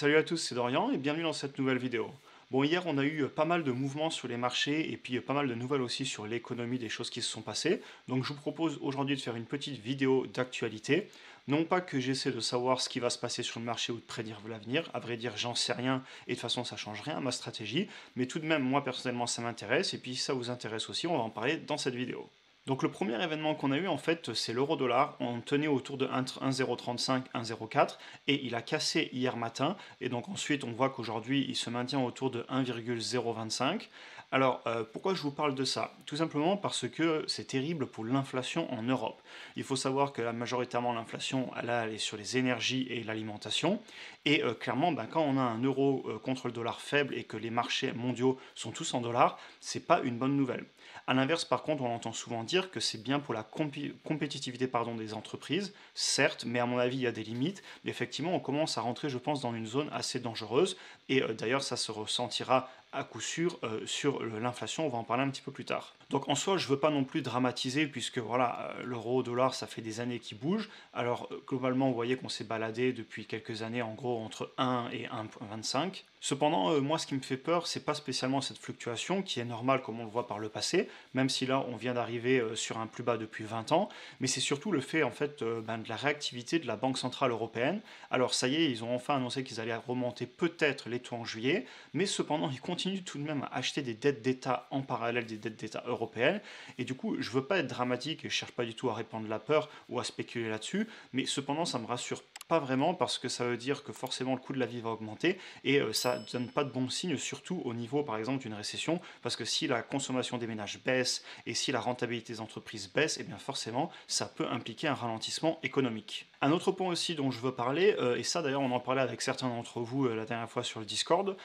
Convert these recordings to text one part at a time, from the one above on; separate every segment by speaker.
Speaker 1: Salut à tous, c'est Dorian et bienvenue dans cette nouvelle vidéo. Bon, hier on a eu pas mal de mouvements sur les marchés et puis pas mal de nouvelles aussi sur l'économie des choses qui se sont passées. Donc je vous propose aujourd'hui de faire une petite vidéo d'actualité. Non pas que j'essaie de savoir ce qui va se passer sur le marché ou de prédire l'avenir, à vrai dire j'en sais rien et de toute façon ça change rien à ma stratégie, mais tout de même moi personnellement ça m'intéresse et puis si ça vous intéresse aussi on va en parler dans cette vidéo. Donc le premier événement qu'on a eu en fait c'est l'euro-dollar, on tenait autour de 1,035, 1,04 et il a cassé hier matin et donc ensuite on voit qu'aujourd'hui il se maintient autour de 1,025. Alors pourquoi je vous parle de ça? Tout simplement parce que c'est terrible pour l'inflation en Europe. Il faut savoir que majoritairement l'inflation elle est sur les énergies et l'alimentation et clairement quand on a un euro contre le dollar faible et que les marchés mondiaux sont tous en dollars, c'est pas une bonne nouvelle. A l'inverse, par contre, on entend souvent dire que c'est bien pour la compétitivité des entreprises, certes, mais à mon avis, il y a des limites. Mais effectivement, on commence à rentrer, je pense, dans une zone assez dangereuse. Et d'ailleurs, ça se ressentira à coup sûr sur l'inflation, on va en parler un petit peu plus tard. Donc en soi, je ne veux pas non plus dramatiser, puisque voilà, l'euro-dollar, ça fait des années qu'il bouge. Alors globalement, vous voyez qu'on s'est baladé depuis quelques années, en gros, entre 1 et 1,25. Cependant, moi, ce qui me fait peur, c'est pas spécialement cette fluctuation, qui est normale comme on le voit par le passé, même si là, on vient d'arriver sur un plus bas depuis 20 ans, mais c'est surtout le fait, en fait, de la réactivité de la Banque Centrale Européenne. Alors, ça y est, ils ont enfin annoncé qu'ils allaient remonter peut-être les taux en juillet, mais cependant, ils continuent tout de même à acheter des dettes d'État en parallèle des dettes d'État européennes, et du coup, je veux pas être dramatique, et je cherche pas du tout à répandre la peur ou à spéculer là-dessus, mais cependant, ça me rassure pas vraiment parce que ça veut dire que forcément le coût de la vie va augmenter et ça ne donne pas de bons signes, surtout au niveau par exemple d'une récession, parce que si la consommation des ménages baisse et si la rentabilité des entreprises baisse, et bien forcément ça peut impliquer un ralentissement économique. Un autre point aussi dont je veux parler, et ça d'ailleurs on en parlait avec certains d'entre vous la dernière fois sur le Discord,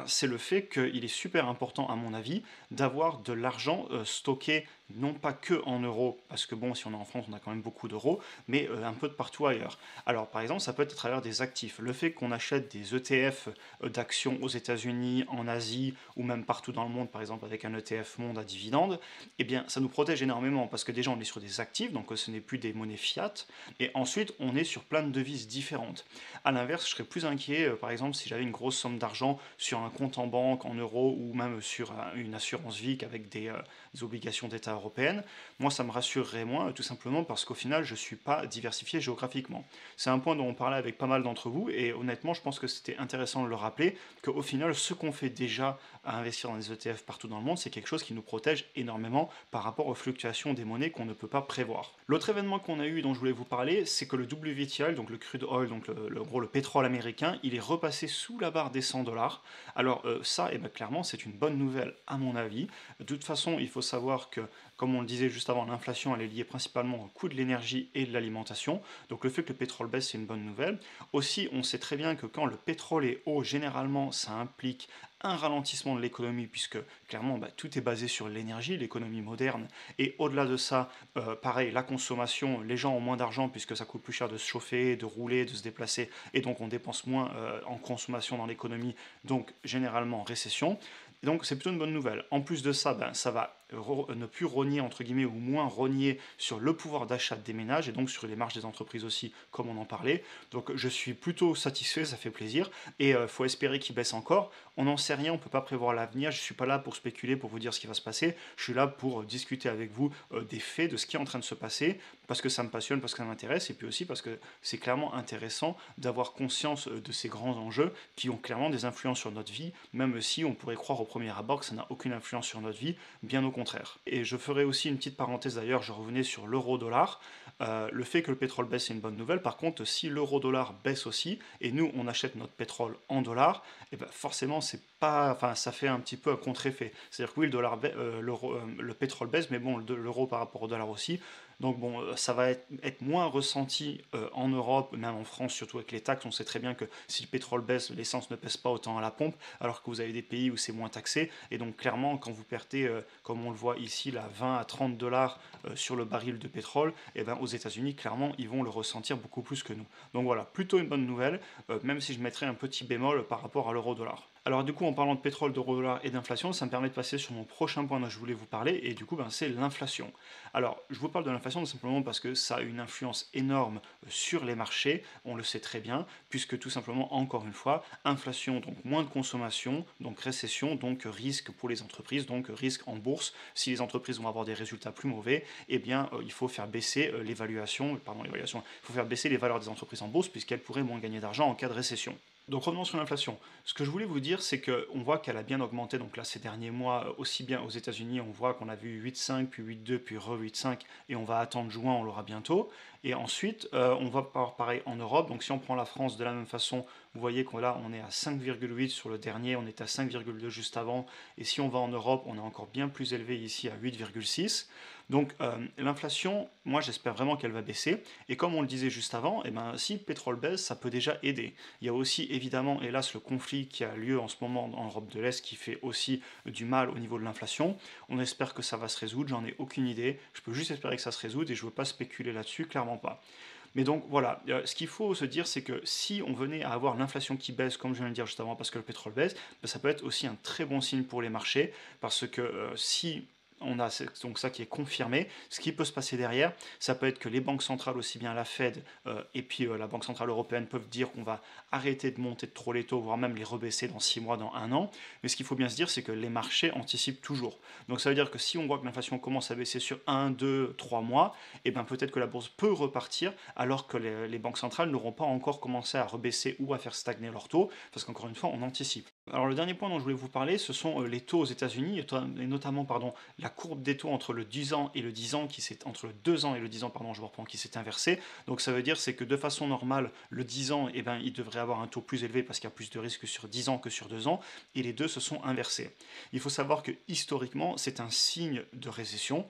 Speaker 1: c'est le fait qu'il est super important à mon avis d'avoir de l'argent stocké non pas que en euros, parce que bon si on est en France on a quand même beaucoup d'euros, mais un peu de partout ailleurs. Alors par exemple ça peut être à travers des actifs. Le fait qu'on achète des ETF d'actions aux États-Unis, en Asie ou même partout dans le monde, par exemple avec un ETF monde à dividendes, eh bien ça nous protège énormément parce que déjà on est sur des actifs, donc ce n'est plus des monnaies fiat, et ensuite on est sur plein de devises différentes. A l'inverse, je serais plus inquiet, par exemple, si j'avais une grosse somme d'argent sur un compte en banque en euros ou même sur une assurance vie avec des obligations d'État européennes. Moi, ça me rassurerait moins, tout simplement parce qu'au final, je ne suis pas diversifié géographiquement. C'est un point dont on parlait avec pas mal d'entre vous, et honnêtement, je pense que c'était intéressant de le rappeler, qu'au final, ce qu'on fait déjà à investir dans les ETF partout dans le monde, c'est quelque chose qui nous protège énormément par rapport aux fluctuations des monnaies qu'on ne peut pas prévoir. L'autre événement qu'on a eu dont je voulais vous parler, c'est que le WTI, donc le crude oil, donc gros le pétrole américain, il est repassé sous la barre des 100 dollars. Alors ça, clairement, c'est une bonne nouvelle à mon avis. De toute façon, il faut savoir que, comme on le disait juste avant, l'inflation elle est liée principalement au coût de l'énergie et de l'alimentation. Donc le fait que le pétrole baisse, c'est une bonne nouvelle. Aussi, on sait très bien que quand le pétrole est haut, généralement, ça implique un ralentissement de l'économie, puisque clairement tout est basé sur l'énergie, l'économie moderne, et au-delà de ça, pareil, la consommation, les gens ont moins d'argent puisque ça coûte plus cher de se chauffer, de rouler, de se déplacer, et donc on dépense moins en consommation dans l'économie, donc généralement en récession. Et donc c'est plutôt une bonne nouvelle. En plus de ça, ça va ne plus rogner, entre guillemets, ou moins rogner sur le pouvoir d'achat des ménages, et donc sur les marges des entreprises aussi, comme on en parlait. Donc je suis plutôt satisfait, ça fait plaisir, et il faut espérer qu'il baisse encore. On n'en sait rien, on ne peut pas prévoir l'avenir, je ne suis pas là pour spéculer, pour vous dire ce qui va se passer, je suis là pour discuter avec vous des faits, de ce qui est en train de se passer, parce que ça me passionne, parce que ça m'intéresse, et puis aussi parce que c'est clairement intéressant d'avoir conscience de ces grands enjeux qui ont clairement des influences sur notre vie, même si on pourrait croire au premier abord que ça n'a aucune influence sur notre vie, bien au contraire. Et je ferai aussi une petite parenthèse d'ailleurs, je revenais sur l'euro-dollar. Le fait que le pétrole baisse, c'est une bonne nouvelle. Par contre, si l'euro-dollar baisse aussi, et nous on achète notre pétrole en dollars, et forcément c'est pas, enfin ça fait un petit peu un contre-effet. C'est-à-dire que oui, le pétrole baisse, mais bon, l'euro par rapport au dollar aussi. Donc bon, ça va être moins ressenti en Europe, même en France, surtout avec les taxes. On sait très bien que si le pétrole baisse, l'essence ne pèse pas autant à la pompe, alors que vous avez des pays où c'est moins taxé. Et donc clairement, quand vous perdez, comme on le voit ici, là, 20 à 30 dollars sur le baril de pétrole, et aux États-Unis, clairement, ils vont le ressentir beaucoup plus que nous. Donc voilà, plutôt une bonne nouvelle, même si je mettrais un petit bémol par rapport à l'euro-dollar. Alors du coup, en parlant de pétrole, d'euro-dollar et d'inflation, ça me permet de passer sur mon prochain point dont je voulais vous parler, et du coup, ben, c'est l'inflation. Alors, je vous parle de l'inflation tout simplement parce que ça a une influence énorme sur les marchés, on le sait très bien, puisque tout simplement, encore une fois, inflation, donc moins de consommation, donc récession, donc risque pour les entreprises, donc risque en bourse. Si les entreprises vont avoir des résultats plus mauvais, eh bien, il faut faire baisser l'évaluation, il faut faire baisser les valeurs des entreprises en bourse, puisqu'elles pourraient moins gagner d'argent en cas de récession. Donc revenons sur l'inflation. Ce que je voulais vous dire, c'est qu'on voit qu'elle a bien augmenté, donc là ces derniers mois, aussi bien aux États-Unis, on voit qu'on a vu 8,5, puis 8,2, puis re-8,5, et on va attendre juin, on l'aura bientôt. Et ensuite, on va voir pareil en Europe. Donc si on prend la France de la même façon, vous voyez qu'on là, on est à 5,8 sur le dernier, on est à 5,2 juste avant. Et si on va en Europe, on est encore bien plus élevé ici à 8,6. Donc l'inflation, moi j'espère vraiment qu'elle va baisser. Et comme on le disait juste avant, eh ben, si le pétrole baisse, ça peut déjà aider. Il y a aussi évidemment, hélas, le conflit qui a lieu en ce moment en Europe de l'Est qui fait aussi du mal au niveau de l'inflation. On espère que ça va se résoudre, j'en ai aucune idée. Je peux juste espérer que ça se résoudre et je ne veux pas spéculer là-dessus, clairement pas. Mais donc voilà, ce qu'il faut se dire, c'est que si on venait à avoir l'inflation qui baisse, comme je viens de le dire juste avant, parce que le pétrole baisse, ben, ça peut être aussi un très bon signe pour les marchés, parce que si on a donc ça qui est confirmé. Ce qui peut se passer derrière, ça peut être que les banques centrales, aussi bien la Fed et puis la Banque centrale européenne, peuvent dire qu'on va arrêter de monter de trop les taux, voire même les rebaisser dans 6 mois, dans 1 an. Mais ce qu'il faut bien se dire, c'est que les marchés anticipent toujours. Donc ça veut dire que si on voit que l'inflation commence à baisser sur 1, 2, 3 mois, et bien peut-être que la bourse peut repartir alors que les banques centrales n'auront pas encore commencé à rebaisser ou à faire stagner leurs taux, parce qu'encore une fois, on anticipe. Alors le dernier point dont je voulais vous parler, ce sont les taux aux États-Unis, et notamment la courbe des taux entre le 10 ans et le 10 ans, entre le 2 ans et le 10 ans, pardon, je reprends, qui s'est inversée. Donc ça veut dire c'est que de façon normale, le 10 ans, eh ben, il devrait avoir un taux plus élevé parce qu'il y a plus de risques sur 10 ans que sur 2 ans, et les deux se sont inversés. Il faut savoir que historiquement, c'est un signe de récession.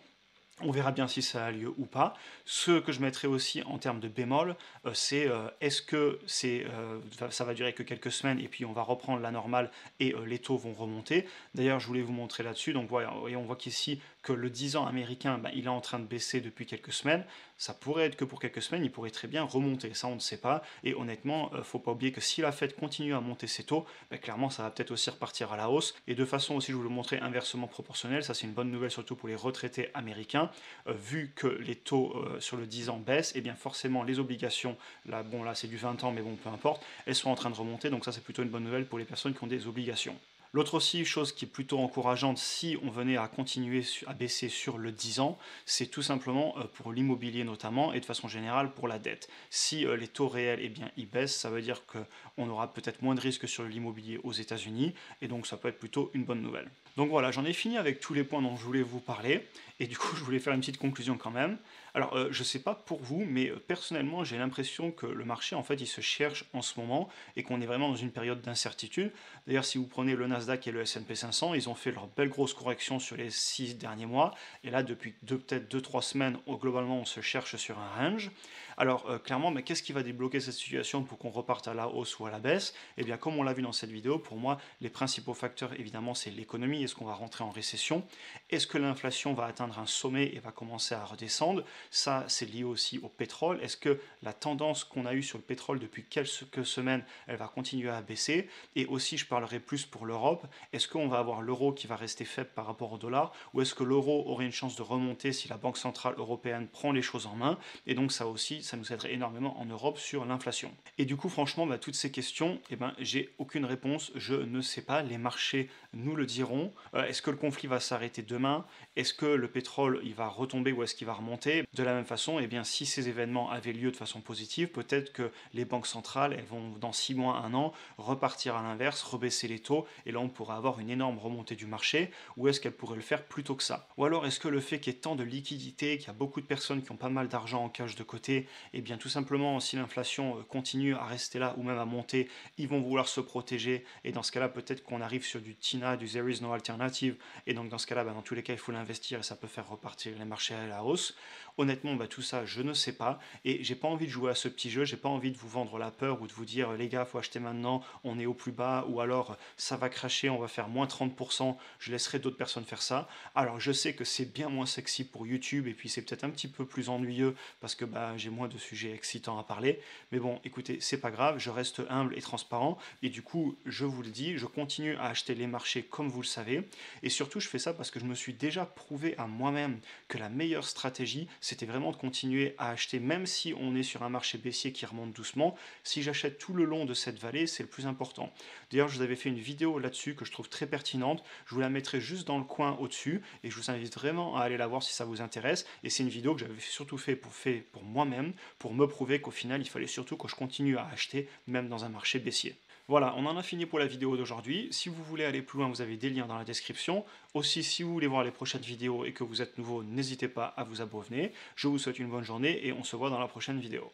Speaker 1: On verra bien si ça a lieu ou pas. Ce que je mettrai aussi en termes de bémol, c'est est-ce que ça va durer que quelques semaines et puis on va reprendre la normale et les taux vont remonter. D'ailleurs, je voulais vous montrer là-dessus. Donc voilà, on voit qu'ici que le 10 ans américain, ben, il est en train de baisser depuis quelques semaines. Ça pourrait être que pour quelques semaines, il pourrait très bien remonter. Ça, on ne sait pas. Et honnêtement, faut pas oublier que si la Fed continue à monter ses taux, ben, clairement, ça va peut-être aussi repartir à la hausse. Et de façon aussi, je vous le montrer inversement proportionnelle. Ça, c'est une bonne nouvelle surtout pour les retraités américains. Vu que les taux sur le 10 ans baissent, et bien forcément les obligations, là c'est du 20 ans, mais bon peu importe, elles sont en train de remonter, donc ça c'est plutôt une bonne nouvelle pour les personnes qui ont des obligations. L'autre aussi chose qui est plutôt encourageante si on venait à continuer à baisser sur le 10 ans, c'est tout simplement pour l'immobilier notamment et de façon générale pour la dette. Si les taux réels eh bien, ils baissent, ça veut dire qu'on aura peut-être moins de risques sur l'immobilier aux États-Unis et donc ça peut être plutôt une bonne nouvelle. Donc voilà, j'en ai fini avec tous les points dont je voulais vous parler et du coup je voulais faire une petite conclusion quand même. Alors je sais pas pour vous, mais personnellement j'ai l'impression que le marché en fait il se cherche en ce moment et qu'on est vraiment dans une période d'incertitude. D'ailleurs si vous prenez le Nasdaq et le S&P 500, ils ont fait leur belle grosse correction sur les 6 derniers mois et là depuis peut-être 2-3 semaines globalement on se cherche sur un range. Alors clairement, mais qu'est-ce qui va débloquer cette situation pour qu'on reparte à la hausse ou à la baisse? Eh bien comme on l'a vu dans cette vidéo, pour moi les principaux facteurs évidemment c'est l'économie. Est-ce qu'on va rentrer en récession? Est-ce que l'inflation va atteindre un sommet et va commencer à redescendre? Ça, c'est lié aussi au pétrole. Est-ce que la tendance qu'on a eue sur le pétrole depuis quelques semaines, elle va continuer à baisser? Et aussi, je parlerai plus pour l'Europe. Est-ce qu'on va avoir l'euro qui va rester faible par rapport au dollar? Ou est-ce que l'euro aurait une chance de remonter si la Banque Centrale Européenne prend les choses en main? Et donc ça aussi, ça nous aiderait énormément en Europe sur l'inflation. Et du coup, franchement, toutes ces questions, j'ai aucune réponse. Je ne sais pas. Les marchés nous le diront. Est-ce que le conflit va s'arrêter demain? Est-ce que le pétrole il va retomber ou est-ce qu'il va remonter? De la même façon, si ces événements avaient lieu de façon positive, peut-être que les banques centrales elles vont dans 6 mois, 1 an, repartir à l'inverse, rebaisser les taux, et là on pourrait avoir une énorme remontée du marché, ou est-ce qu'elles pourraient le faire plus tôt que ça? Ou alors est-ce que le fait qu'il y ait tant de liquidités, qu'il y a beaucoup de personnes qui ont pas mal d'argent en cash de côté, et bien tout simplement si l'inflation continue à rester là ou même à monter, ils vont vouloir se protéger, et dans ce cas-là peut-être qu'on arrive sur du TINA, du There is no alternative, et donc dans ce cas-là, dans tous les cas il faut l'investir et ça peut faire repartir les marchés à la hausse. Honnêtement, bah, tout ça, je ne sais pas et j'ai pas envie de jouer à ce petit jeu, j'ai pas envie de vous vendre la peur ou de vous dire les gars, faut acheter maintenant, on est au plus bas ou alors ça va cracher, on va faire moins 30%, je laisserai d'autres personnes faire ça. Alors je sais que c'est bien moins sexy pour YouTube et puis c'est peut-être un petit peu plus ennuyeux parce que bah, j'ai moins de sujets excitants à parler, mais bon, écoutez, c'est pas grave, je reste humble et transparent et du coup, je vous le dis, je continue à acheter les marchés comme vous le savez et surtout je fais ça parce que je me suis déjà prouvé à moi-même que la meilleure stratégie, c'était vraiment de continuer à acheter, même si on est sur un marché baissier qui remonte doucement. Si j'achète tout le long de cette vallée, c'est le plus important. D'ailleurs, je vous avais fait une vidéo là-dessus que je trouve très pertinente. Je vous la mettrai juste dans le coin au-dessus et je vous invite vraiment à aller la voir si ça vous intéresse. Et c'est une vidéo que j'avais surtout fait pour moi-même, pour me prouver qu'au final, il fallait surtout que je continue à acheter, même dans un marché baissier. Voilà, on en a fini pour la vidéo d'aujourd'hui. Si vous voulez aller plus loin, vous avez des liens dans la description. Aussi, si vous voulez voir les prochaines vidéos et que vous êtes nouveau, n'hésitez pas à vous abonner. Je vous souhaite une bonne journée et on se voit dans la prochaine vidéo.